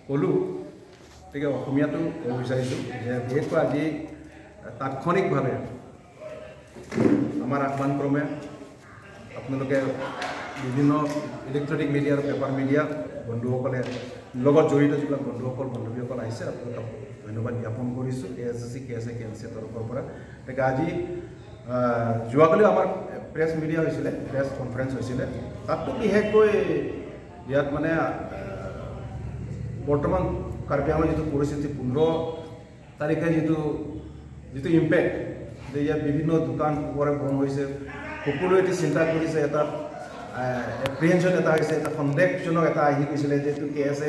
ক'লোঁ গতিকে অসমীয়াটো ক'ব বিচাৰিছোঁ যে বিশেষকৈ আজি তাৎক্ষণিকভাৱে আমাৰ আহ্বানক্ৰমে আপোনালোকে বিভিন্ন ইলেক্ট্ৰনিক মিডিয়া আৰু পেপাৰ মিডিয়া বন্ধুসকলে লগত জড়িত যিবিলাক বন্ধুসকল আহিছে আপোনালোকক ধন্যবাদ জ্ঞাপন কৰিছোঁ ASSC KSA তৰফৰ পৰা গতিকে আজি যোৱাকালি আমাৰ প্ৰেছ মিডিয়া হৈছিলে প্ৰেছ কনফাৰেঞ্চ হৈছিলে তাততো বিশেষকৈ ইয়াত মানে বৰ্তমান কাৰ্বি আংলঙৰ যিটো পৰিস্থিতি 15 তাৰিখে যিটো ইম্পেক্ট যে ইয়াত বিভিন্ন দোকান পোহৰে বন্ধ হৈছে সকলোৱে এটি চিন্তা কৰিছে এটা এপ্ৰিহেনশ্যন এটা হৈছে এটা সন্দেহজনক এটা আহি গৈছিলে যে এইটো KSA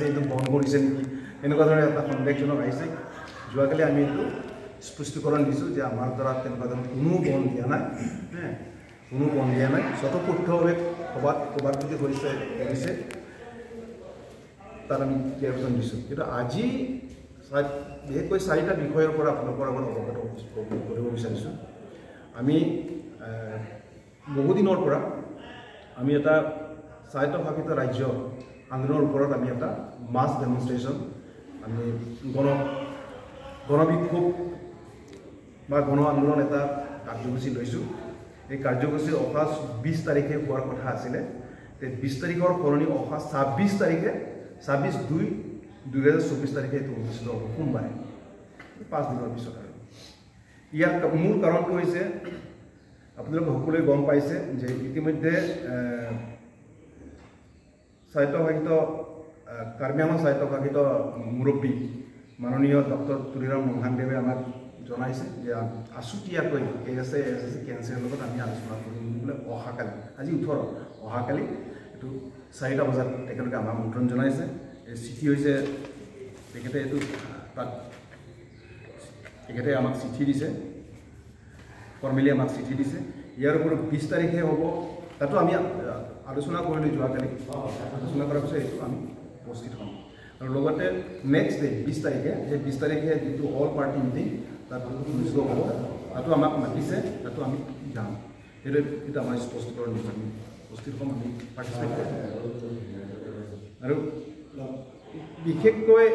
এইটো বন্ধ কৰিছে নেকি এনেকুৱা ধৰণৰ এটা সন্দেহজনক আহিছে যোৱাকালি আমি এইটো স্পষ্টীকৰণ দিছোঁ যে আমাৰ দ্বাৰা তেনেকুৱা ধৰণৰ কোনো বন্ধ দিয়া নাই কোনো বন্ধ দিয়া নাই স্বতঃস্ফূৰ্তভাৱে ক'ৰবাত যদি কৰিছে তাত আমি ক্লিয়াৰশ্যন দিছোঁ কিন্তু আজি বিশেষকৈ 4টা বিষয়ৰ পৰা আপোনালোকৰ আগত অৱগত কৰিব বিচাৰিছোঁ আমি বহুদিনৰ পৰা আমি এটা স্বায়ত্তশাসিত ৰাজ্য আন্দোলনৰ ওপৰত আমি এটা মাছ ডেমনষ্ট্ৰেশ্যন আমি গণবিক্ষোভ বা গণ আন্দোলন এটা কাৰ্যসূচী লৈছোঁ এই কাৰ্যসূচী অহা 20 তাৰিখে হোৱাৰ কথা আছিলে 20 তাৰিখৰ সলনি অহা 26 তাৰিখে 26/2/2024 তাৰিখে এইটো অনুষ্ঠিত হ'ব সোমবাৰে 5 দিনৰ পিছত আৰু ইয়াৰ মূল কাৰণটো হৈছে আপোনালোকে সকলোৱে গম পাইছে যে ইতিমধ্যে স্বায়ত্তশাসিত কাৰ্বি আংলং স্বায়ত্তশাসিত মুৰব্বী মাননীয় ডক্টৰ তুলিৰাম মংহানদেৱে আমাক জনাইছে যে আছুতীয়াকৈ ASA কেঞ্চাৰৰ লগত আমি আলোচনা কৰিম বুলি অহাকালি আজি 18 অহাকালি এইটো 4টা বজাত তেখেতলোকে আমাক আমন্ত্ৰণ জনাইছে এই চিঠি হৈছে তেখেতে এইটো তাত তেখেতে আমাক চিঠি দিছে ফৰ্মেলি আমাক চিঠি দিছে ইয়াৰ ওপৰত 20 তাৰিখে হ'ব তাতো আমি আলোচনা কৰিলোঁ যোৱাকালি আলোচনা কৰাৰ পিছত এইটো আমি উপস্থিত হ'ম আৰু লগতে নেক্সট ডে 20 তাৰিখে সেই 20 তাৰিখে যিটো অল পাৰ্টি মিটিং তাত অনুষ্ঠিত হ'ব তাতো আমাক মাতিছে তাতো আমি যাম এইটো আমাৰ স্পষ্টীকৰণ দিছোঁ আমি উপস্থিত হ'ম আমি পাৰ্টিচিপেট কৰিম আৰু বিশেষকৈ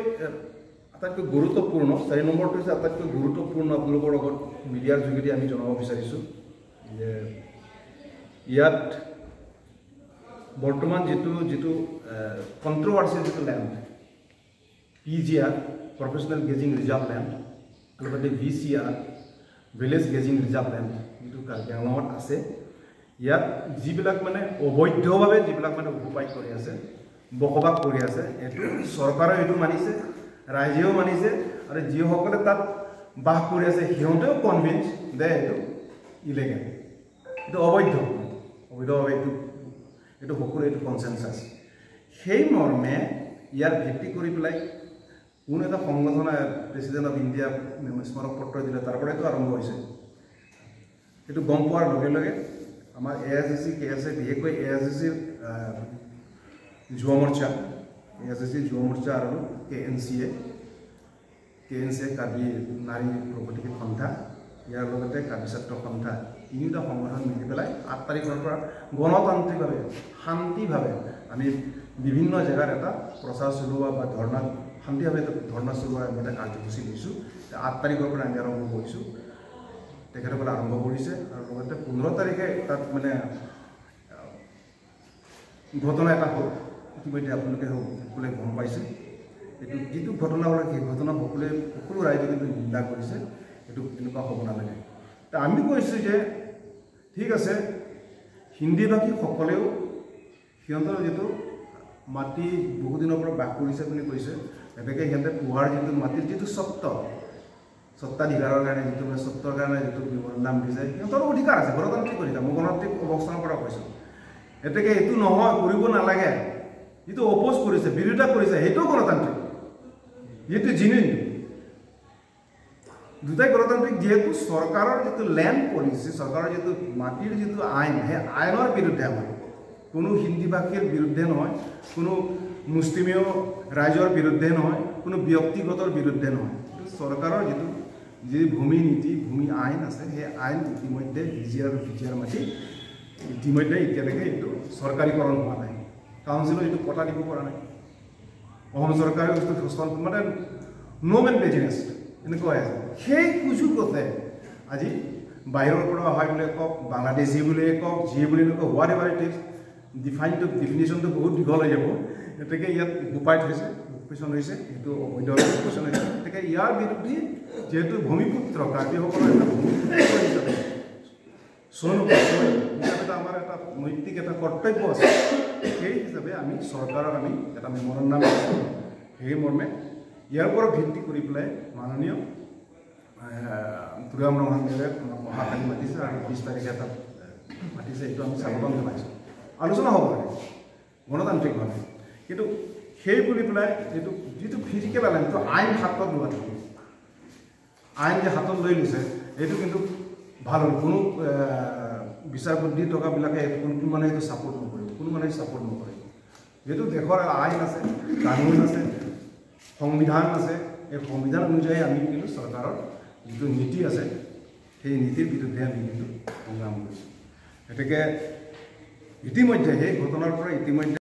আটাইতকৈ গুৰুত্বপূৰ্ণ 4 নম্বৰটো হৈছে আটাইতকৈ গুৰুত্বপূৰ্ণ আপোনালোকৰ লগত মিডিয়াৰ যোগেদি আমি জনাব বিচাৰিছোঁ যে ইয়াত বৰ্তমান যিটো কণ্ট্ৰভাৰ্চিয়েল যিটো land PGR professional grazing reserve land লগতে VCR village grazing reserve land যিটো কাৰ্বি আংলঙত আছে ইয়াত যিবিলাক মানে অবৈধভাৱে যিবিলাক মানে অকুপাই কৰি আছে বসবাস কৰি আছে এইটো চৰকাৰে এইটো মানিছে ৰাইজেও মানিছে আৰু যিসকলে তাত বাস কৰি আছে সিহঁতেও কনভিন্স যে এইটো ইলিগেল এইটো অবৈধভাৱে এইটো সকলো এইটো কনচেনচাছ সেই মৰ্মে ইয়াৰ ভিত্তি কৰি পেলাই কোনো এটা সংগঠনে প্ৰেচিডেণ্ট অফ ইণ্ডিয়া স্মাৰক পত্ৰ দিলে তাৰ পৰাইতো আৰম্ভ হৈছে এইটো গম পোৱাৰ লগে লগে আমাৰ ASSC KSA বিশেষকৈ ASSC যুৱ মৰ্চা আৰু KNCA কাৰ্বি নাৰী প্ৰগতি সন্থা ইয়াৰ লগতে কাৰ্বি ছাত্ৰ সন্থা তিনিটা সংগঠন মিলি পেলাই 8 তাৰিখৰ পৰা গণতান্ত্ৰিকভাৱে শান্তিভাৱে আমি বিভিন্ন জেগাত এটা প্ৰচাৰ চলোৱা বা শান্তিভাৱে ধৰ্ণা চলোৱাৰ আমি এটা কাৰ্যসূচী লৈছোঁ 8 তাৰিখৰ পৰা আমি আৰম্ভ কৰিছোঁ তেখেতসকলে আৰম্ভ কৰিছে আৰু লগতে 15 তাৰিখে তাত মানে ঘটনা এটা হ'ল ইতিমধ্যে আপোনালোকে সকলোৱে গম পাইছে এইটো যিটো ঘটনা হ'ল সেই ঘটনা সকলো ৰাইজে কিন্তু নিন্দা কৰিছে এইটো এনেকুৱা হ'ব নালাগে আমি কৈছোঁ যে ঠিক আছে হিন্দীভাষীসকলেও সিহঁতৰ যিটো মাটি বহুদিনৰ পৰা বাস কৰিছে বুলি কৈছে এনেকৈ সিহঁতে পোহাৰ যিটো মাটিৰ যিটো স্বত্বাধিকাৰৰ কাৰণে যিটো স্বত্বৰ কাৰণে যিটো নাম দিছে সিহঁতৰ অধিকাৰ আছে গণতান্ত্ৰিক অধিকাৰ মই গণতান্ত্ৰিক অৱস্থানৰ পৰা কৈছোঁ এতেকে এইটো নহয় কৰিব নালাগে যিটো অপোজ কৰিছে বিৰোধিতা কৰিছে সেইটোও গণতান্ত্ৰিক যিটো জিনুইন দুটাই গণতান্ত্ৰিক যেহেতু চৰকাৰৰ যিটো লেণ্ড পলিচি চৰকাৰৰ যিটো মাটিৰ যিটো আইন সেই আইনৰ বিৰুদ্ধে আমাৰ কোনো হিন্দীভাষীৰ বিৰুদ্ধে নহয় কোনো মুছলিমীয় ৰাইজৰ বিৰুদ্ধে নহয় কোনো ব্যক্তিগতৰ বিৰুদ্ধে নহয় চৰকাৰৰ যি ভূমি নীতি ভূমি আইন আছে সেই আইন ইতিমধ্যে VCR মাটি ইতিমধ্যে এতিয়ালৈকে এইটো চৰকাৰীকৰণ হোৱা নাই কাউন্সিলৰ এইটো পতা দিব পৰা নাই অসম চৰকাৰে বস্তু হস্তান্তৰ মানে নোমেন বিজনেছ এনেকুৱা আছে সেই সুযোগতে আজি বাহিৰৰ পৰা অহা বুলি কওক বাংলাদেশী বুলিয়ে কওক যিয়ে বুলি নকওক হোৱাট এভাৰ ইট ইজ ডিফিনিশ্যনটো বহুত দীঘল হৈ যাব গতিকে ইয়াত গোপাইত হৈছে অকুপেশ্যন হৈছে এইটো অবৈধ অকুপেশ্যন হৈছে গতিকে ইয়াৰ বিৰুদ্ধে যিহেতু ভূমিপুত্ৰ কাৰ্বিসকলৰ এটা ভূমিপুত্ৰ হিচাপে হিচাপে আমাৰ এটা নৈতিক এটা কৰ্তব্য আছে সেই হিচাপে আমি চৰকাৰক আমি এটা মেমৰেণ্ডাম সেই মৰ্মে ইয়াৰ ওপৰত ভিত্তি কৰি পেলাই মাননীয় তুৰাম ৰহমানদেৱে মহাকালী মাতিছে আৰু 20 তাৰিখে এটা মাতিছে এইটো আমি স্বাগতম জনাইছোঁ আলোচনা হ'ব লাগে গণতান্ত্ৰিকভাৱে কিন্তু সেই বুলি পেলাই যিটো ফিজিকেল এলেঞ্চটো আইন হাতত লোৱা থাকে আইন যে হাতত লৈ লৈছে এইটো কিন্তু ভাল কোনো বিচাৰ বুদ্ধি টকাবিলাকে কোনো মানে এইটো ছাপোৰ্ট নকৰিব কোনো মানে ছাপোৰ্ট নকৰে যিহেতু দেশৰ আইন আছে কানুন আছে সংবিধান আছে এই সংবিধান অনুযায়ী আমি কিন্তু চৰকাৰৰ যিটো নীতি আছে সেই নীতিৰ বিৰুদ্ধে আমি কিন্তু সংগ্ৰাম কৰিছোঁ গতিকে ইতিমধ্যে সেই ঘটনাৰ পৰা ইতিমধ্যে